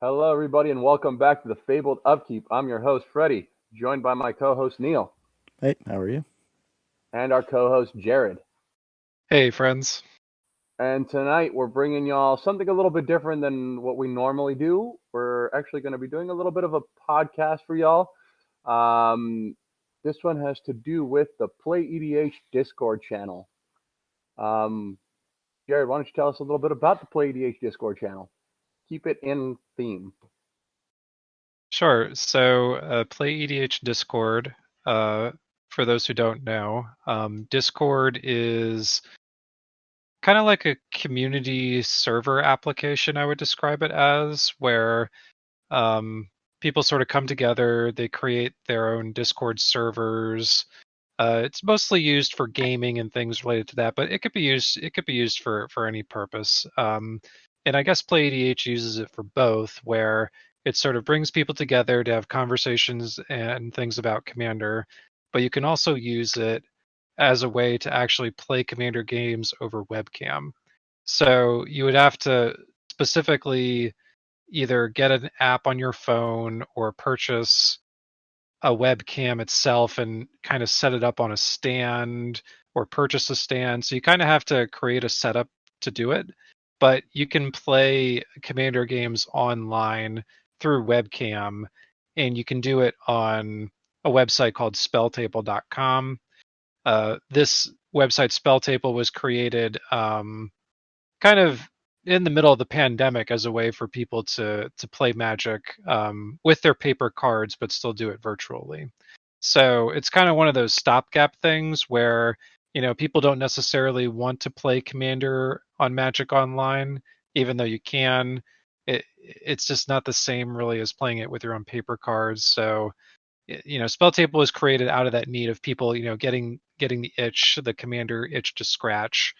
Hello, everybody, and welcome back to the Fabled Upkeep. I'm your host, Freddie, joined by my co-host, Neil, Hey, how are you? and our co-host, Jared. Hey, friends. And tonight, we're bringing y'all something a little bit different than what we normally do. We're actually going to be doing a little bit of a podcast for y'all. Um, this one has to do with the PlayEDH Discord channel. Um, Jared, why don't you tell us a little bit about the PlayEDH Discord channel? Keep it in theme. Sure. So, PlayEDH Discord, uh, for those who don't know, Discord is kind of like a community server application, I would describe it as, where um, people sort of come together, they create their own Discord servers. It's mostly used for gaming and things related to that, but it could be used for any purpose. And I guess PlayEDH uses it for both, where it sort of brings people together to have conversations and things about Commander, but you can also use it as a way to actually play Commander games over webcam. So you would have to specifically either get an app on your phone or purchase a webcam itself and kind of set it up on a stand or purchase a stand. So you kind of have to create a setup to do it. But you can play Commander games online through webcam, and you can do it on a website called spelltable.com. This website, Spelltable, was created kind of in the middle of the pandemic as a way for people to play Magic with their paper cards, but still do it virtually. So it's kind of one of those stopgap things where people don't necessarily want to play Commander on Magic Online, even though you can. It's just not the same really as playing it with your own paper cards. So Spelltable was created out of that need of people getting the itch, the Commander itch to scratch,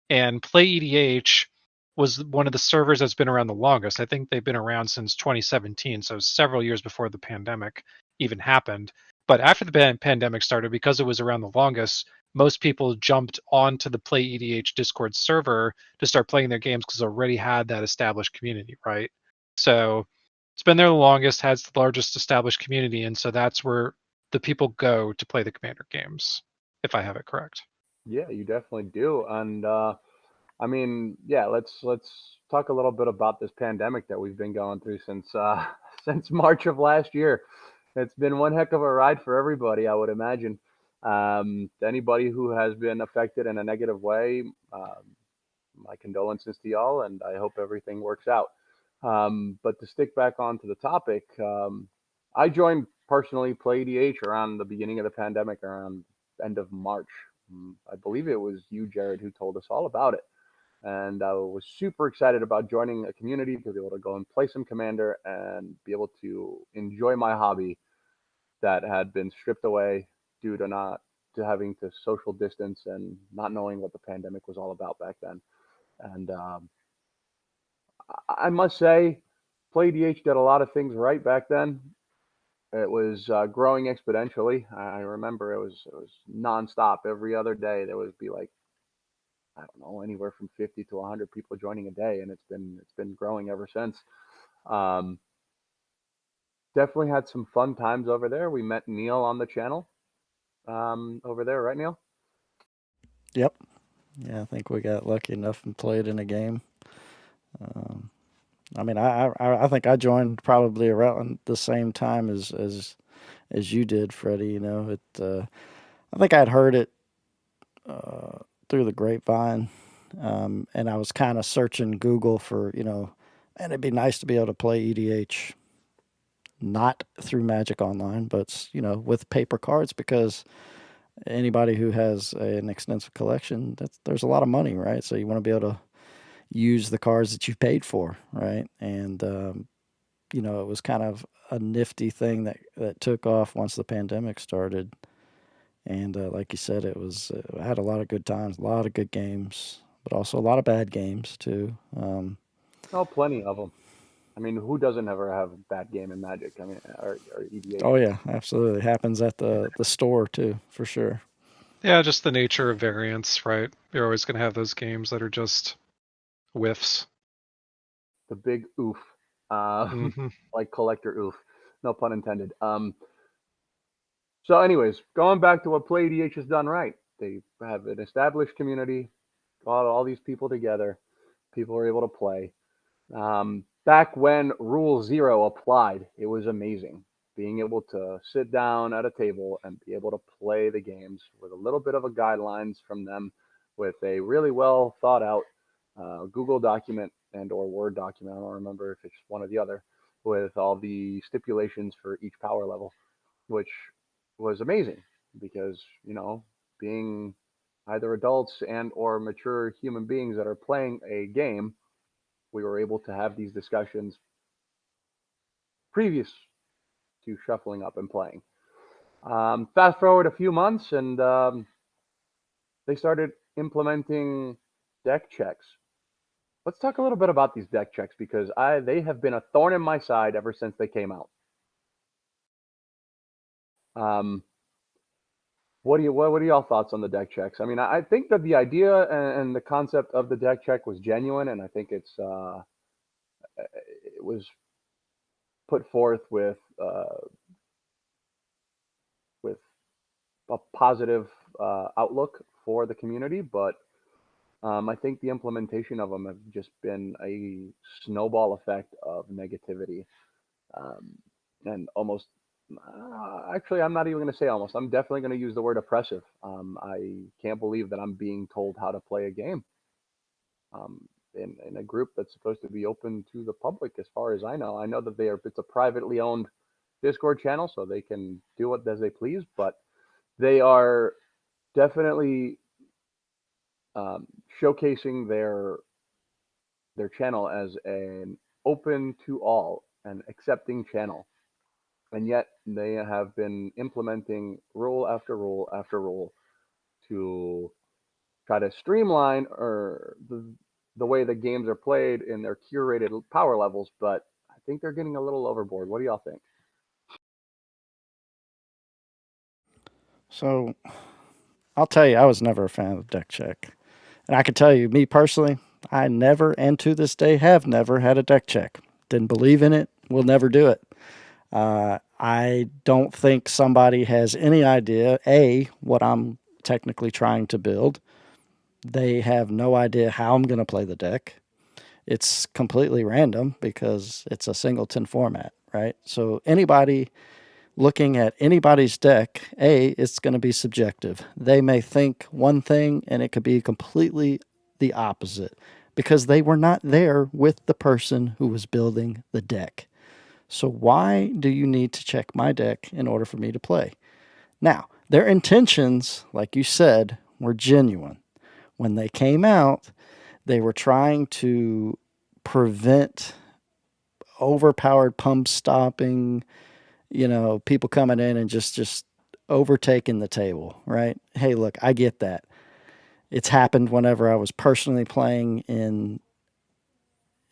and PlayEDH was one of the servers that's been around the longest. I think they've been around since 2017, so several years before the pandemic even happened. But after the pandemic started, because it was around the longest, most people jumped onto the PlayEDH Discord server to start playing their games because it already had that established community, right? So it's been there the longest, has the largest established community, and so that's where the people go to play the Commander games, if I have it correct. Yeah, you definitely do. And I mean, yeah, let's talk a little bit about this pandemic that we've been going through since since March of last year. It's been one heck of a ride for everybody, I would imagine. Anybody who has been affected in a negative way, my condolences to y'all, and I hope everything works out. But to stick back onto the topic, I joined personally PlayEDH around the beginning of the pandemic, around end of March. I believe it was you, Jared, who told us all about it, and I was super excited about joining a community to be able to go and play some Commander and be able to enjoy my hobby that had been stripped away due to not to having to social distance and not knowing what the pandemic was all about back then. And I must say, PlayDH did a lot of things right back then. It was growing exponentially. I remember it was nonstop. Every other day there would be like, I don't know, anywhere from 50 to 100 people joining a day, and it's been growing ever since. Um, Definitely had some fun times over there. We met Neil on the channel over there, right, Neil? Yep. Yeah, I think we got lucky enough and played in a game. Um, I mean, I think I joined probably around the same time as you did, Freddie. I think I'd heard it uh, through the grapevine, and I was kind of searching Google for and it'd be nice to be able to play EDH not through Magic Online, but with paper cards because anybody who has an extensive collection, there's a lot of money, right? So you want to be able to use the cards that you paid for, right? And it was kind of a nifty thing that took off once the pandemic started. And like you said, it was I had a lot of good times, a lot of good games, but also a lot of bad games too. Oh, plenty of them. I mean, who doesn't ever have a bad game in Magic? I mean, or EDH. Oh yeah, absolutely, it happens at the store too, for sure. Yeah, just the nature of variance, right? You're always going to have those games that are just whiffs. The big oof. Hmm. like collector oof, no pun intended. So, anyways, going back to what PlayEDH has done right, they have an established community, got all these people together. People are able to play. Back when Rule Zero applied, it was amazing. Being able to sit down at a table and be able to play the games with a little bit of a guidelines from them, with a really well thought out Google document and or Word document. I don't remember if it's one or the other, with all the stipulations for each power level, which was amazing because being either adults and or mature human beings that are playing a game, we were able to have these discussions previous to shuffling up and playing. Fast forward a few months, and they started implementing deck checks. Let's talk a little bit about these deck checks because they have been a thorn in my side ever since they came out. Um, what are y'all thoughts on the deck checks? I mean, I think that the idea and the concept of the deck check was genuine, and I think it was put forth with a positive outlook for the community, but I think the implementation of them have just been a snowball effect of negativity, um, and almost. Actually, I'm not even going to say almost. I'm definitely going to use the word oppressive. I can't believe that I'm being told how to play a game um, in a group that's supposed to be open to the public. As far as I know, that it's a privately owned Discord channel, so they can do what as they please. But they are definitely um, showcasing their channel as an open to all and accepting channel. And yet they have been implementing rule after rule after rule to try to streamline or the way the games are played in their curated power levels. But I think they're getting a little overboard. What do y'all think? So I'll tell you, I was never a fan of deck check. And I can tell you, me personally, I never and to this day have never had a deck check. Didn't believe in it, will never do it. I don't think somebody has any idea, A, what I'm technically trying to build. They have no idea how I'm going to play the deck. It's completely random because it's a singleton format, right? So anybody looking at anybody's deck, A, it's going to be subjective. They may think one thing and it could be completely the opposite because they were not there with the person who was building the deck. So why do you need to check my deck in order for me to play? Now, their intentions, like you said, were genuine. When they came out, they were trying to prevent overpowered pump stopping, people coming in and just overtaking the table, right? Hey, look, I get that. It's happened whenever I was personally playing in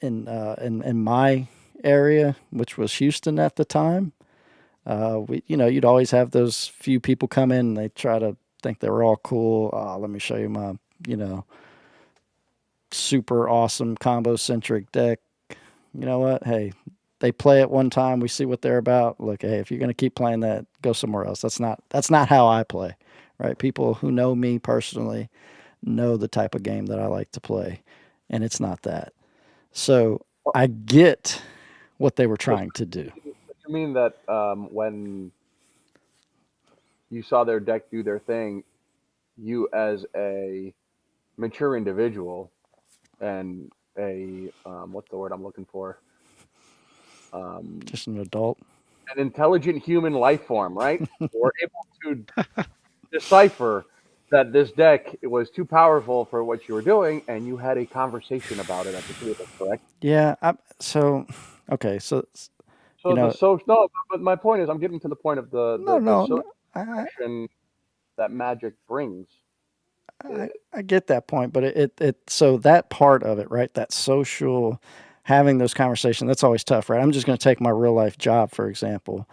my area, which was Houston at the time. You'd always have those few people come in and they try to think they were all cool. Oh, let me show you my, you know, super awesome combo centric deck. You know what? Hey, they play it one time. We see what they're about. Look, hey, if you're going to keep playing that, go somewhere else. That's not how I play, right? People who know me personally know the type of game that I like to play, and it's not that. So I get what they were So trying to do. you mean that when you saw their deck do their thing, you as a mature individual and a what's the word I'm looking for? Um, Just an adult. an intelligent human life form, right? Were able to decipher that this deck was too powerful for what you were doing, and you had a conversation about it at the table, correct? Yeah. So, okay. So, you So the know, social, no, but my point is, I'm getting to the point of no, the no, social no. I, action that magic brings. I, I get that point, but so that part of it, right? That social, having those conversations, that's always tough, right? I'm just going to take my real life job, for example.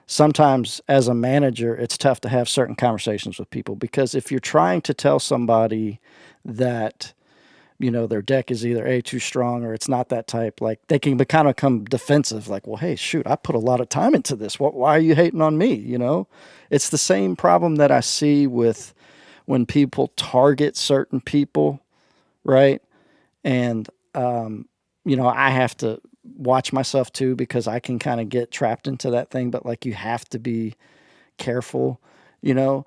Sometimes as a manager, it's tough to have certain conversations with people because if you're trying to tell somebody that their deck is either too strong or it's not that type. Like they can kind of come defensive. Like, well, hey, shoot, I put a lot of time into this. Why are you hating on me? It's the same problem that I see with when people target certain people, right? And I have to watch myself too because I can kind of get trapped into that thing. But like, you have to be careful, you know.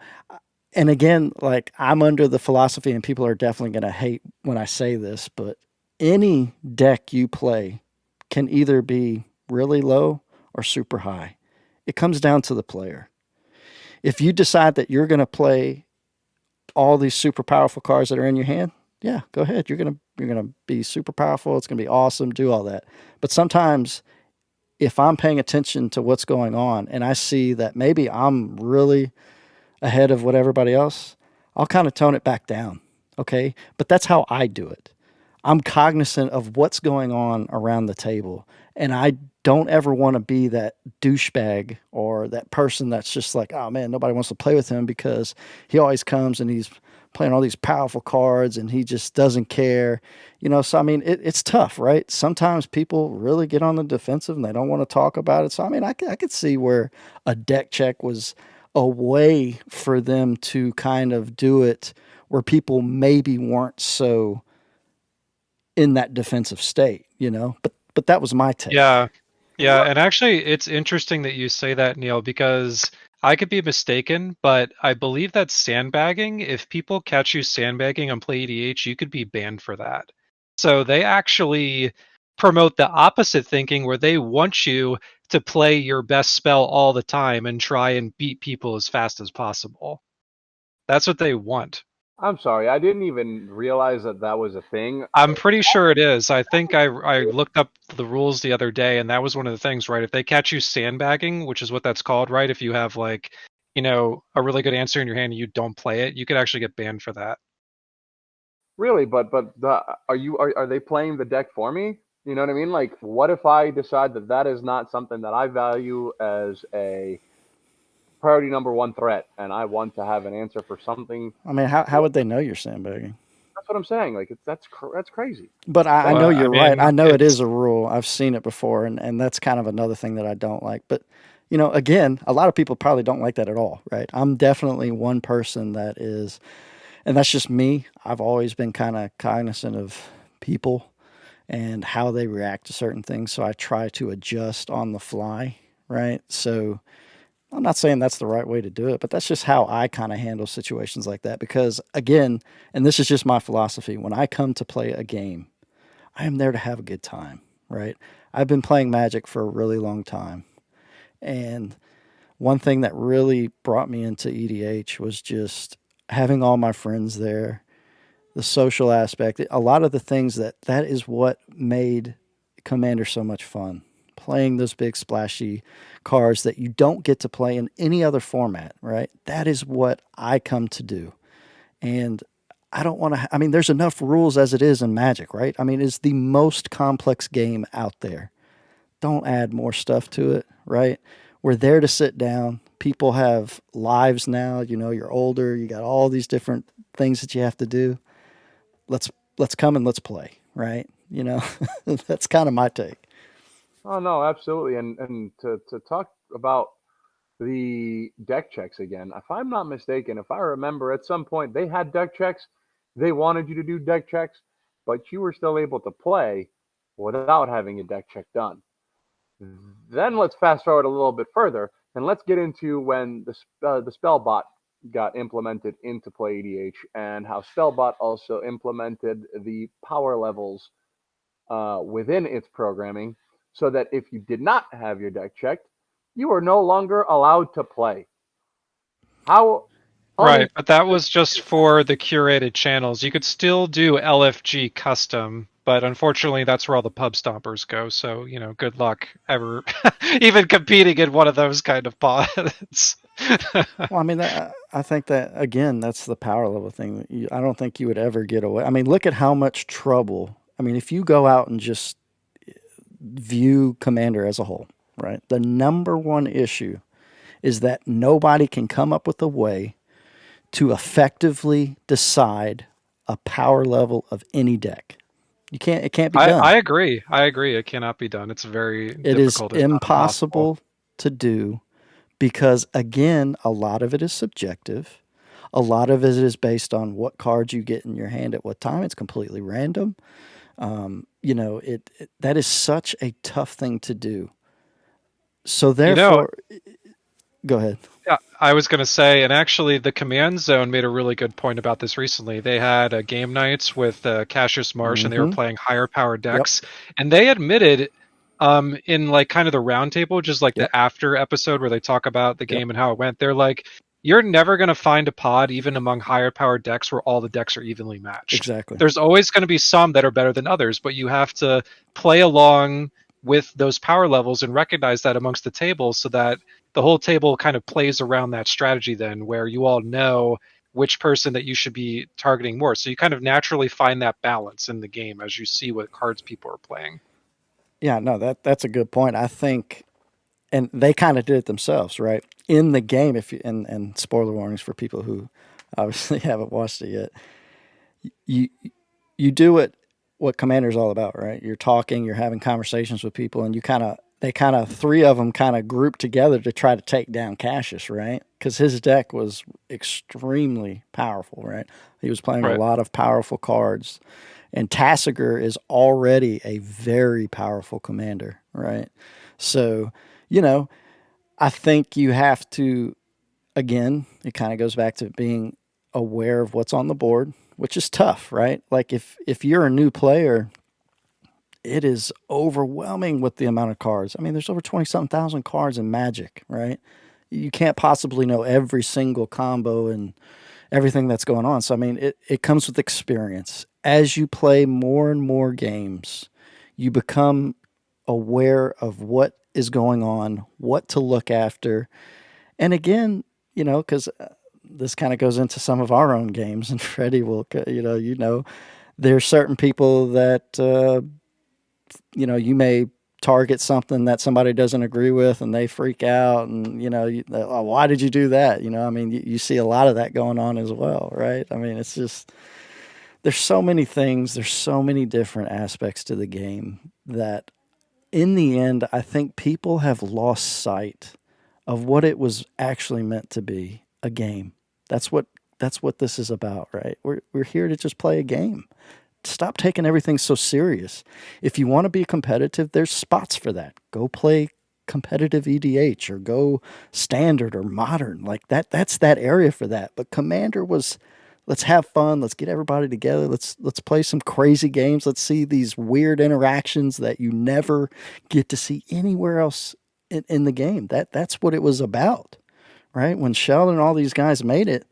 And again, like I'm under the philosophy, and people are definitely going to hate when I say this, but any deck you play can either be really low or super high. It comes down to the player. If you decide that you're going to play all these super powerful cards that are in your hand, yeah, go ahead. You're gonna be super powerful. It's gonna be awesome. Do all that. But sometimes, if I'm paying attention to what's going on and I see that maybe I'm really ahead of what everybody else, I'll kind of tone it back down. Okay. But that's how I do it. I'm cognizant of what's going on around the table. And I don't ever want to be that douchebag or that person that's just like, oh man, nobody wants to play with him because he always comes and he's playing all these powerful cards and he just doesn't care. So I mean, it's tough, right? Sometimes people really get on the defensive and they don't want to talk about it. So I mean, I could see where a deck check was a way for them to kind of do it where people maybe weren't so in that defensive state. But that was my take. Yeah. Yeah, and actually it's interesting that you say that, Neil, because I could be mistaken, but I believe that sandbagging, if people catch you sandbagging on PlayEDH, you could be banned for that. So they actually promote the opposite thinking where they want you to play your best spell all the time and try and beat people as fast as possible. That's what they want. I'm sorry, I didn't even realize that that was a thing. I'm pretty sure it is. I think I looked up the rules the other day, and that was one of the things, right? If they catch you sandbagging, which is what that's called, right? If you have like, a really good answer in your hand and you don't play it, you could actually get banned for that. Really, are they playing the deck for me? You know what I mean? Like, what if I decide that that is not something that I value as a priority number one threat, and I want to have an answer for something? I mean, how would they know you're sandbagging? That's what I'm saying. Like, that's crazy. But I That, know Well, I you're right. I mean, know it is it's a rule. I've seen it before, and that's kind of another thing that I don't like. But again, a lot of people probably don't like that at all, right? I'm definitely one person that is, and that's just me. I've always been kind of cognizant of people and how they react to certain things, so I try to adjust on the fly, right? So I'm not saying that's the right way to do it, but that's just how I kind of handle situations like that. Because again, and this is just my philosophy, when I come to play a game, I am there to have a good time, right? I've been playing Magic for a really long time. And one thing that really brought me into EDH was just having all my friends there, the social aspect, a lot of the things that is what made Commander so much fun. Playing those big splashy cards that you don't get to play in any other format, right? That is what I come to do. And I don't want to, I mean, there's enough rules as it is in Magic, right? I mean, it's the most complex game out there. Don't add more stuff to it, right? We're there to sit down. People have lives now. You're older. You got all these different things that you have to do. Let's let's come and let's play, right? That's kind of my take. oh no, absolutely. And to talk about the deck checks again, if I'm not mistaken, if I remember, at some point they had deck checks. They wanted you to do deck checks, but you were still able to play without having a deck check done. Then let's fast forward a little bit further, and let's get into when the Spellbot got implemented into PlayEDH, and how Spellbot also implemented the power levels within its programming, so that if you did not have your deck checked, you were no longer allowed to play. How right, but that unintended. was just for the curated channels. You could still do LFG custom, but unfortunately, that's where all the pub stompers go. So, good luck ever even competing in one of those kind of pods. Well, I mean, I think that again, that's the power level thing. I don't think you would ever get away. I mean, look at how much trouble. I mean, if you go out and just view Commander as a whole, right? The number one issue is that nobody can come up with a way to effectively decide a power level of any deck. It can't be I, done. I agree. I agree. It cannot be done. It's very It is difficult, if not impossible. impossible to do because, again, a lot of it is subjective. A lot of it is based on what cards you get in your hand at what time. It's completely random. That is such a tough thing to do. So You know, therefore, go ahead. yeah, I was going to say, and actually, the Command Zone made a really good point about this recently. They had game nights with Cassius Marsh, and they were Mm-hmm. playing higher power Yep. decks, and they admitted, in like kind of the roundtable, just like Yep. the after episode where they talk about the Yep. game and how it went. They're like, you're never going to find a pod, even among higher power decks, where all the decks are evenly matched. Exactly. There's always going to be some that are better than others, but you have to play along with those power levels and recognize that amongst the table so that the whole table kind of plays around that strategy then where you all know which person that you should be targeting more. So you kind of naturally find that balance in the game as you see what cards people are playing. Yeah, no, that's a good point. I think, and they kind of did it themselves, right? In the game, if you, and spoiler warnings for people who obviously haven't watched it yet, you you do what Commander's all about, right? You're talking, you're having conversations with people, and they kind of three of them kind of group together to try to take down Cassius, right? Because his deck was extremely powerful, right? He was playing a Right. lot of powerful cards, and Tassiger is already a very powerful commander, right? So, you know, I think you have to, again, it kind of goes back to being aware of what's on the board, which is tough, right? Like if you're a new player, it is overwhelming with the amount of cards. I mean, there's over 20 something thousand cards in Magic, right? You can't possibly know every single combo and everything that's going on. So I mean, it comes with experience. As you play more and more games, you become aware of what is going on, what to look after. And again, because this kind of goes into some of our own games, and Freddie will, there's certain people that, you may target something that somebody doesn't agree with and they freak out and oh, why did you do that, I mean you see a lot of that going on as well, right? I mean it's just there's so many things, there's so many different aspects to the game that in the end I think people have lost sight of what it was actually meant to be, a game. That's what this is about, right? We're here to just play a game. Stop taking everything so serious. If you want to be competitive, there's spots for that. Go play competitive EDH or go standard or modern. Like that's that area for that. But Commander was let's have fun, let's get everybody together, let's play some crazy games, let's see these weird interactions that you never get to see anywhere else in the game. That's what it was about, right? When Sheldon and all these guys made it,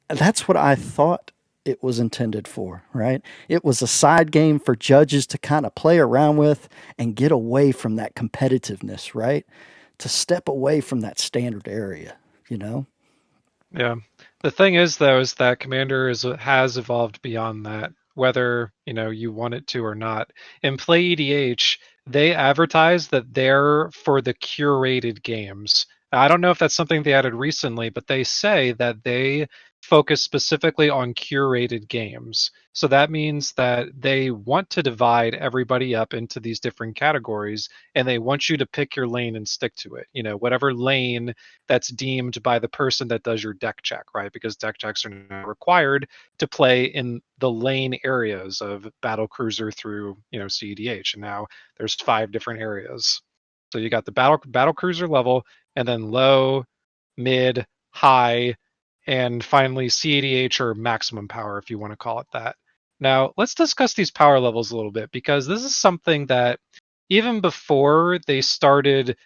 that's what I thought it was intended for, right? It was a side game for judges to kind of play around with and get away from that competitiveness, right? To step away from that standard area, you know? Yeah. The thing is, though, is that Commander has evolved beyond that, whether you want it to or not. In PlayEDH, they advertise that they're for the curated games. I don't know if that's something they added recently, but they say that they focus specifically on curated games. So that means that they want to divide everybody up into these different categories, and they want you to pick your lane and stick to it. Whatever lane that's deemed by the person that does your deck check, right? Because deck checks are now required to play in the lane areas of battle cruiser through, CEDH. And now there's 5 different areas. So you got the battle cruiser level, and then low, mid, high, and finally CEDH or maximum power, if you want to call it that. Now, let's discuss these power levels a little bit because this is something that even before they started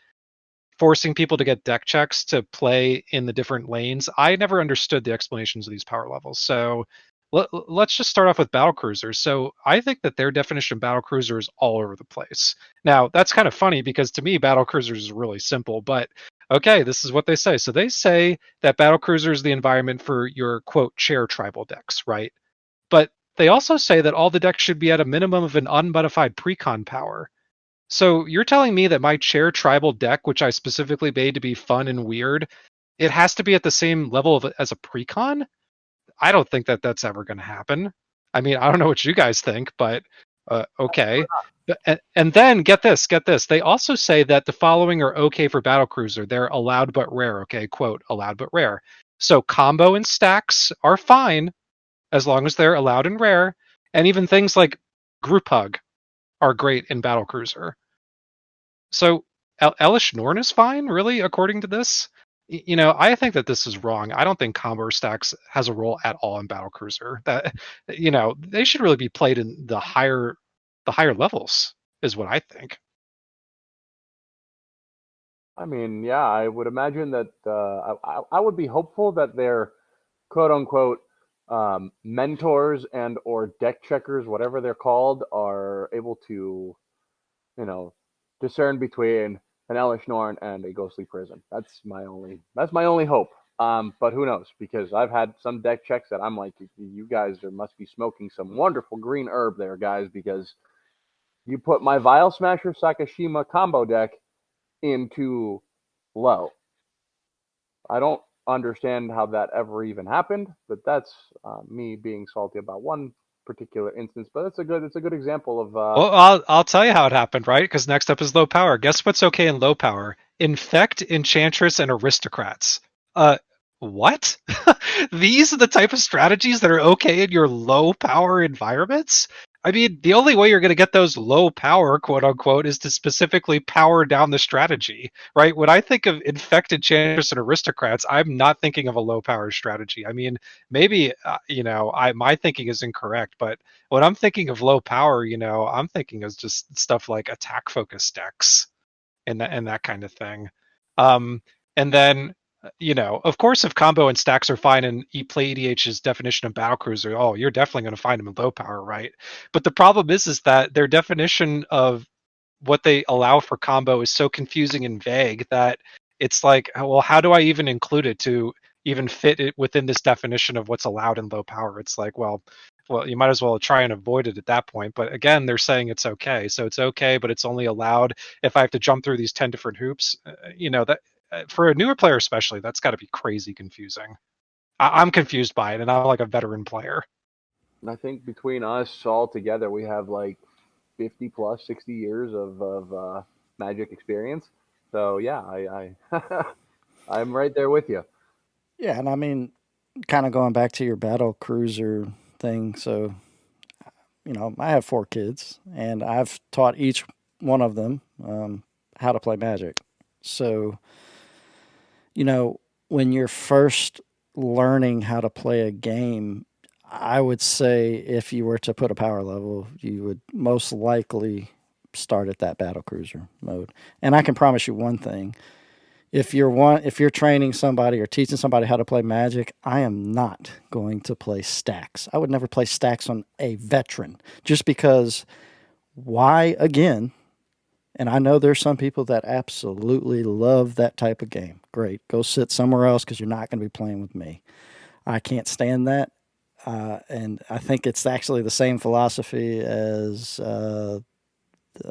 forcing people to get deck checks to play in the different lanes, I never understood the explanations of these power levels. So let's just start off with battle cruisers. So I think that their definition of battle cruiser is all over the place. Now that's kind of funny because to me battle cruisers is really simple, but okay, this is what they say. So they say that battle cruiser is the environment for your quote chair tribal decks, right? But they also say that all the decks should be at a minimum of an unmodified precon power. So you're telling me that my chair tribal deck, which I specifically made to be fun and weird, it has to be at the same level as a precon? I don't think that that's ever going to happen. I mean, I don't know what you guys think, but okay. And then get this. They also say that the following are okay for battlecruiser. They're allowed but rare. Okay, quote, allowed but rare. So combo and stacks are fine as long as they're allowed and rare. And even things like group hug are great in battlecruiser. So Elish Norn is fine, really, according to this. I think that this is wrong. I don't think combo stacks has a role at all in battlecruiser. That they should really be played in the higher levels, is what I think. I mean, yeah, I would imagine that I would be hopeful that their quote unquote mentors and or deck checkers, whatever they're called, are able to, you know, discern between an Elish Norn and a Ghostly Prison. That's my only hope. But who knows? Because I've had some deck checks that I'm like, you guys must be smoking some wonderful green herb there, guys, because you put my Vile Smasher Sakashima combo deck into low. I don't understand how that ever even happened, but that's me being salty about one particular instance. But it's a good example of Well, I'll tell you how it happened, right? Because next up is low power. Guess what's okay in low power? Infect, Enchantress, and Aristocrats. Uh, what? These are the type of strategies that are okay in your low power environments? I mean, the only way you're going to get those low power, quote unquote, is to specifically power down the strategy, right? When I think of Infect, Enchantress, and Aristocrats, I'm not thinking of a low power strategy. I mean, maybe, my thinking is incorrect, but when I'm thinking of low power, I'm thinking of just stuff like attack focus decks and that kind of thing. Um, and then, of course, if combo and stacks are fine in PlayEDH's definition of battlecruiser, oh, you're definitely going to find them in low power, right? But the problem is that their definition of what they allow for combo is so confusing and vague that it's like, well, how do I even include it to even fit it within this definition of what's allowed in low power? It's like, well, you might as well try and avoid it at that point. But again, they're saying it's okay, so it's okay, but it's only allowed if I have to jump through these 10 different hoops. That for a newer player especially, that's got to be crazy confusing. I'm confused by it, and I'm like a veteran player. I think between us all together, we have like 50 plus 60 years of Magic experience. So yeah, I I'm right there with you. Yeah, and I mean, kind of going back to your battle cruiser thing. So, I have 4 kids, and I've taught each one of them how to play Magic. So, you know, when you're first learning how to play a game, I would say if you were to put a power level, you would most likely start at that battle cruiser mode. And I can promise you one thing: if you're training somebody or teaching somebody how to play Magic, I am not going to play stacks. I would never play stacks on a veteran just because why again? And I know there's some people that absolutely love that type of game. Great. Go sit somewhere else because you're not going to be playing with me. I can't stand that. And I think it's actually the same philosophy as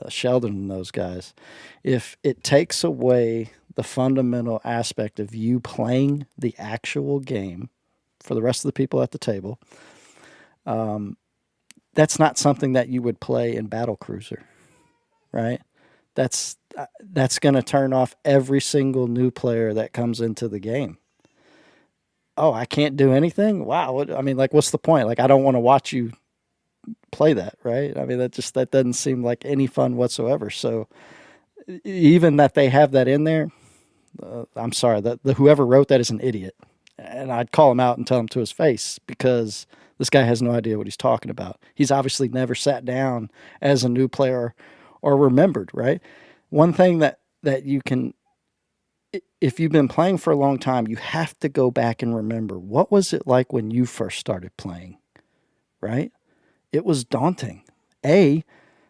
Sheldon and those guys. If it takes away the fundamental aspect of you playing the actual game for the rest of the people at the table, that's not something that you would play in Battle Cruiser, right? That's going to turn off every single new player that comes into the game. Oh, I can't do anything. Wow. I mean, like, what's the point? Like, I don't want to watch you play that, right? I mean, that doesn't seem like any fun whatsoever. So, even that they have that in there, I'm sorry that whoever wrote that is an idiot, and I'd call him out and tell him to his face because this guy has no idea what he's talking about. He's obviously never sat down as a new player or remembered, right? One thing that you can, if you've been playing for a long time, you have to go back and remember what was it like when you first started playing, right? It was daunting. I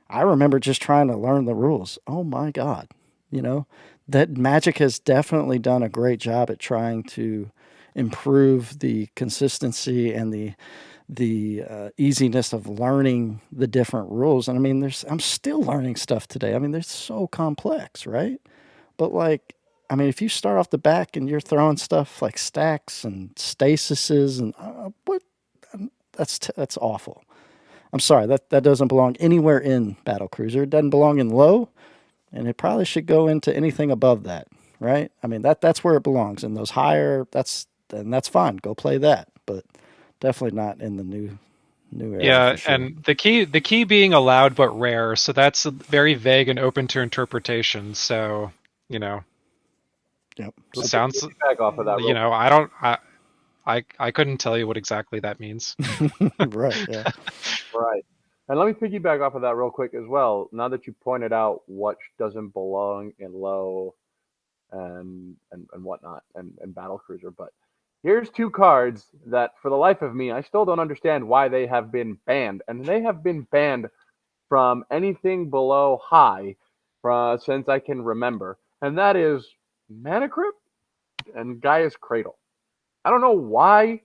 remember just trying to learn the rules. Oh my God. You know, that Magic has definitely done a great job at trying to improve the consistency and the easiness of learning the different rules. And I mean, I'm still learning stuff today. I mean, they're so complex, right? But like, I mean, if you start off the back and you're throwing stuff like stacks and stasises and what that's awful. I'm sorry, that doesn't belong anywhere in Battle Cruiser. It doesn't belong in low, and it probably should go into anything above that, right? I mean that's where it belongs. In those higher, that's fine. Go play that, but definitely not in the new era for Yeah, sure. and the key being allowed but rare, so that's very vague and open to interpretation. So, you know, Yep. Let me sounds, piggyback off of that real I don't, I couldn't tell you what exactly that means. Right. Yeah. Right. And let me piggyback off of that real quick as well. Now that you pointed out what doesn't belong in low and whatnot and battle cruiser, but here's two cards that for the life of me I still don't understand why they have been banned, and they have been banned from anything below high since I can remember, and that is Mana Crypt and Gaia's Cradle. I don't know why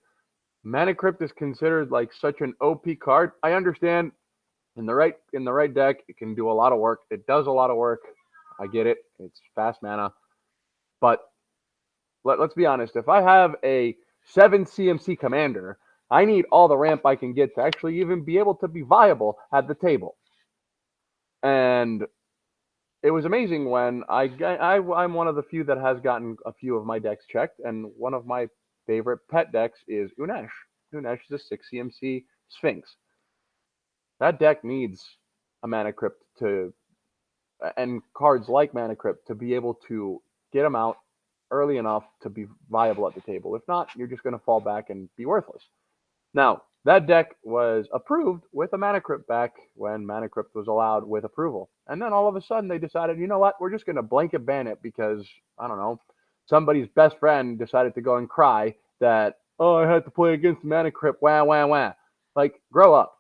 Mana Crypt is considered like such an OP card. I understand in the right deck, it can do a lot of work. It does a lot of work. I get it. It's fast mana, but let's be honest. If I have a 7 CMC commander, I need all the ramp I can get to actually even be able to be viable at the table. And it was amazing when I'm one of the few that has gotten a few of my decks checked, and one of my favorite pet decks is Unesh. Unesh is a 6 CMC Sphinx. That deck needs a Mana Crypt to and cards like Mana Crypt to be able to get them out early enough to be viable at the table. If not, you're just going to fall back and be worthless. Now, that deck was approved with a Mana Crypt back when Mana Crypt was allowed with approval. And then all of a sudden they decided, you know what, we're just going to blanket ban it because, I don't know, somebody's best friend decided to go and cry that, oh, I had to play against Mana Crypt, wah, wah, wah. Like, grow up,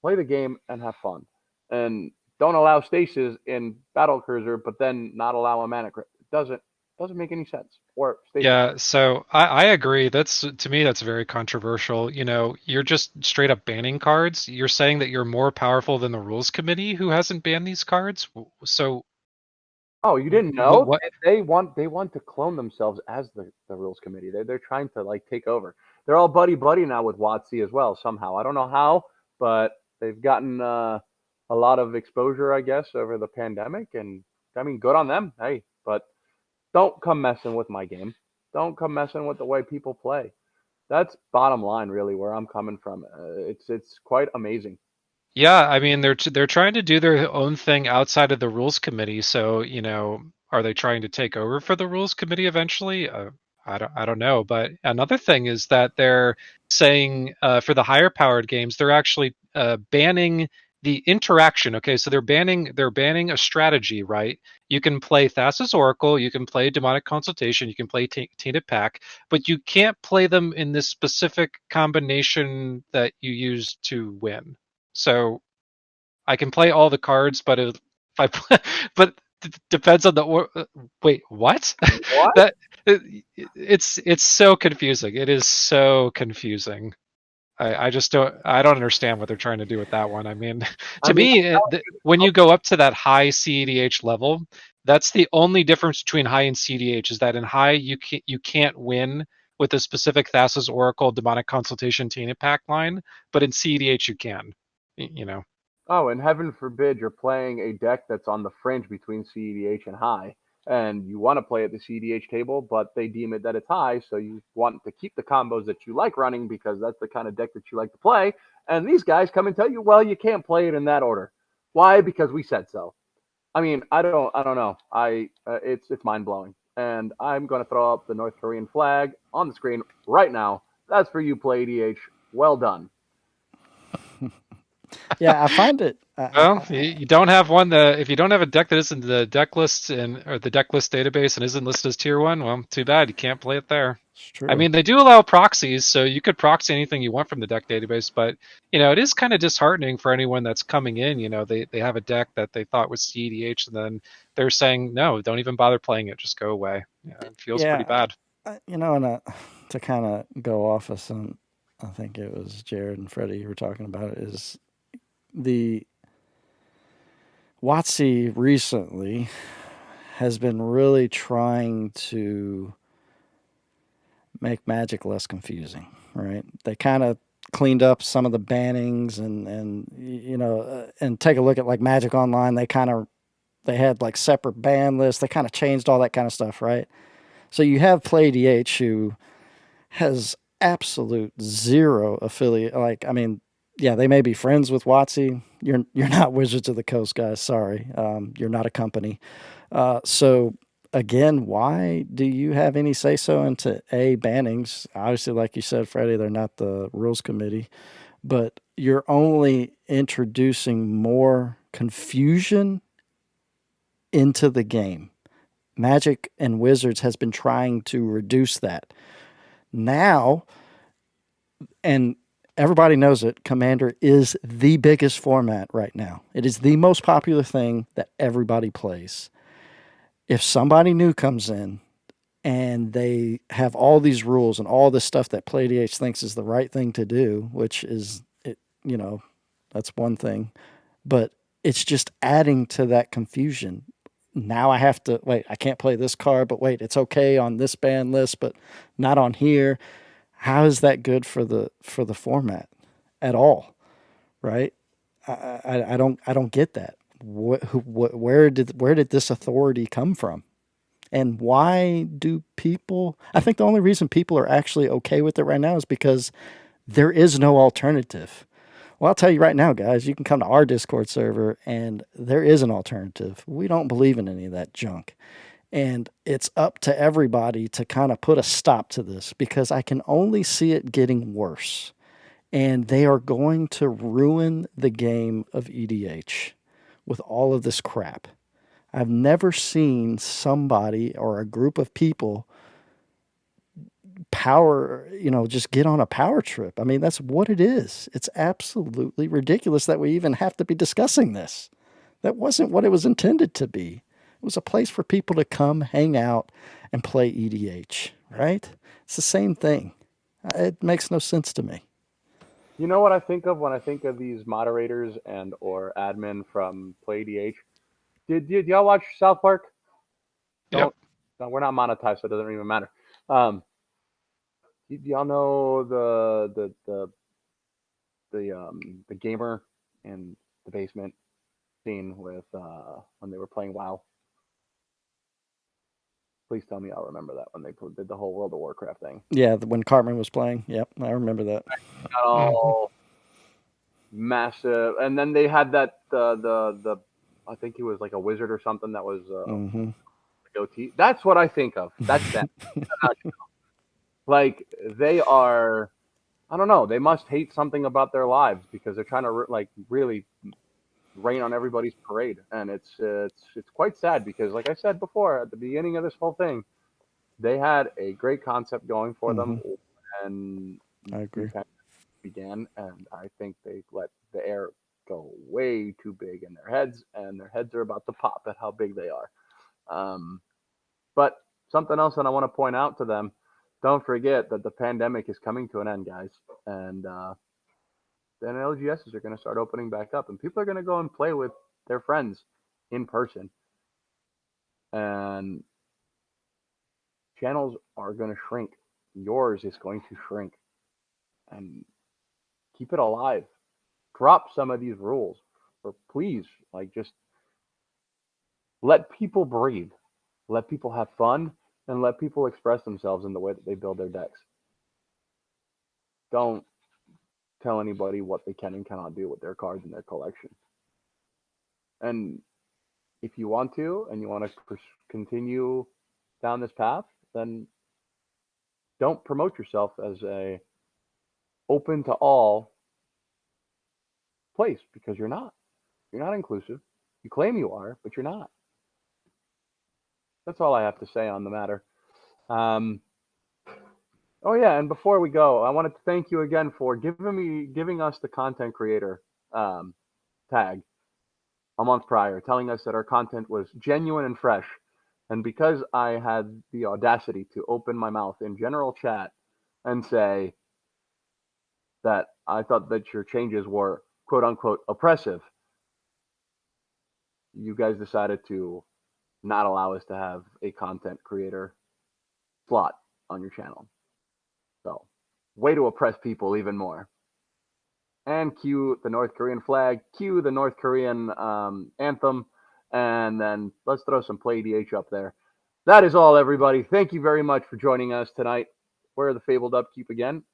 play the game, and have fun. And don't allow stasis in Battle Cruiser, but then not allow a Mana Crypt. It doesn't make any sense. Or stasis. Yeah, so I agree. That's, to me, that's very controversial. You're just straight up banning cards. You're saying that you're more powerful than the rules committee who hasn't banned these cards. So Oh, you didn't what? know? What? They want to clone themselves as the rules committee. They're trying to like take over. They're all buddy now with WotC as well somehow. I don't know how, but they've gotten a lot of exposure, I guess, over the pandemic, and I mean, good on them. Hey, but don't come messing with my game. Don't come messing with the way people play. That's bottom line, really, where I'm coming from. It's quite amazing. Yeah, I mean they're trying to do their own thing outside of the rules committee. So, are they trying to take over for the rules committee eventually? I don't know. But another thing is that they're saying, for the higher powered games, they're actually banning the interaction. Okay, so they're banning a strategy, right? You can play Thassa's Oracle, you can play Demonic Consultation, you can play Tainted Pack, but you can't play them in this specific combination that you use to win. So I can play all the cards, but if I play, but depends on the wait, what? What? that it's so confusing. It is so confusing. I just don't understand what they're trying to do with that one. I mean, I to mean, me, when you go up to that high CEDH level, that's the only difference between high and CEDH is that in high you can't win with a specific Thassa's Oracle, Demonic Consultation, Tainted Pack line, but in CEDH you can. You know. oh, and heaven forbid you're playing a deck that's on the fringe between CEDH and high, and you want to play at the CEDH table, but they deem it that it's high, so you want to keep the combos that you like running because that's the kind of deck that you like to play. And these guys come and tell you, well, you can't play it in that order. Why? Because we said so. I mean, I don't know. It's mind blowing, and I'm going to throw up the North Korean flag on the screen right now. That's for you, PlayEDH. Well done. Yeah, I find it. Well, you don't have one that if you don't have a deck that isn't the deck list or the deck list database and isn't listed as tier one, well, too bad you can't play it there. It's I true. mean, they do allow proxies, so you could proxy anything you want from the deck database, but it is kind of disheartening for anyone that's coming in. They have a deck that they thought was CEDH, and then they're saying no, don't even bother playing it, just go away. Yeah, it feels pretty Yeah, bad. and to kind of go off of some, I think it was Jared and Freddie who were talking about it, is the WotC recently has been really trying to make Magic less confusing, right? They kind of cleaned up some of the bannings and you know and take a look at like Magic Online. They had like separate ban lists. They kind of changed all that kind of stuff, right? So you have PlayEDH who has absolute zero affiliate. Like, I mean, yeah, they may be friends with WotC. You're not Wizards of the Coast, guys. Sorry, you're not a company. So again, why do you have any say so into bannings? Obviously, like you said, Freddie, they're not the rules committee, but you're only introducing more confusion into the game. Magic and Wizards has been trying to reduce that. Now, and everybody knows it, Commander is the biggest format right now. It is the most popular thing that everybody plays. If somebody new comes in and they have all these rules and all this stuff that PlayDH thinks is the right thing to do, which is, you know, that's one thing, but it's just adding to that confusion. Now I have to wait. I can't play this card, but wait, it's okay on this ban list, but not on here. How is that good for the format at all? Right? I don't get that. Where did this authority come from? And why do people? I think the only reason people are actually okay with it right now is because there is no alternative. Well, I'll tell you right now, guys, you can come to our Discord server and there is an alternative. We don't believe in any of that junk. And it's up to everybody to kind of put a stop to this because I can only see it getting worse. And they are going to ruin the game of EDH with all of this crap. I've never seen somebody or a group of people just get on a power trip. I mean, that's what it is. It's absolutely ridiculous that we even have to be discussing this. That wasn't what it was intended to be. It was a place for people to come, hang out, and play EDH, right? It's the same thing. It makes no sense to me. You know what I think of when I think of these moderators and or admin from PlayEDH? Did y'all watch South Park? Yep. Don't. No, we're not monetized, so it doesn't even matter. Um, y'all know the gamer in the basement scene with when they were playing WoW? Please tell me I'll remember that when they did the whole World of Warcraft thing. Yeah, when Cartman was playing. Yep, I remember that. Got Mm-hmm. all massive, and then they had that the I think he was like a wizard or something that was Mm-hmm. goatee. That's what I think of. That's them. Like they are. I don't know. They must hate something about their lives because they're trying to like really rain on everybody's parade, and it's quite sad because, like I said before at the beginning of this whole thing, they had a great concept going for them, Mm-hmm. and I the agree. began, and I think they let the air go way too big in their heads, and their heads are about to pop at how big they are. Um, but something else that I want to point out to them: don't forget that the pandemic is coming to an end, guys, and then LGSs are going to start opening back up, and people are going to go and play with their friends in person, and channels are going to shrink. Yours is going to shrink, and keep it alive. Drop some of these rules, or please, like just let people breathe, let people have fun, and let people express themselves in the way that they build their decks. Don't tell anybody what they can and cannot do with their cards in their collection. And if you want to, and you want to continue down this path, then don't promote yourself as a open to all place because you're not. You're not inclusive. You claim you are, but you're not. That's all I have to say on the matter. Um, oh yeah, and before we go, I wanted to thank you again for giving us the content creator um, tag a month prior, telling us that our content was genuine and fresh. And because I had the audacity to open my mouth in general chat and say that I thought that your changes were quote unquote oppressive, you guys decided to not allow us to have a content creator slot on your channel. So, way to oppress people even more. and cue the North Korean flag, cue the North Korean anthem, and then let's throw some PlayEDH up there. That is all, everybody. Thank you very much for joining us tonight. We're the Fabled Upkeep again.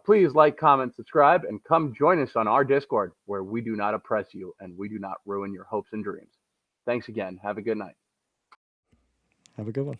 Please like, comment, subscribe, and come join us on our Discord, where we do not oppress you and we do not ruin your hopes and dreams. Thanks again. Have a good night. Have a good one.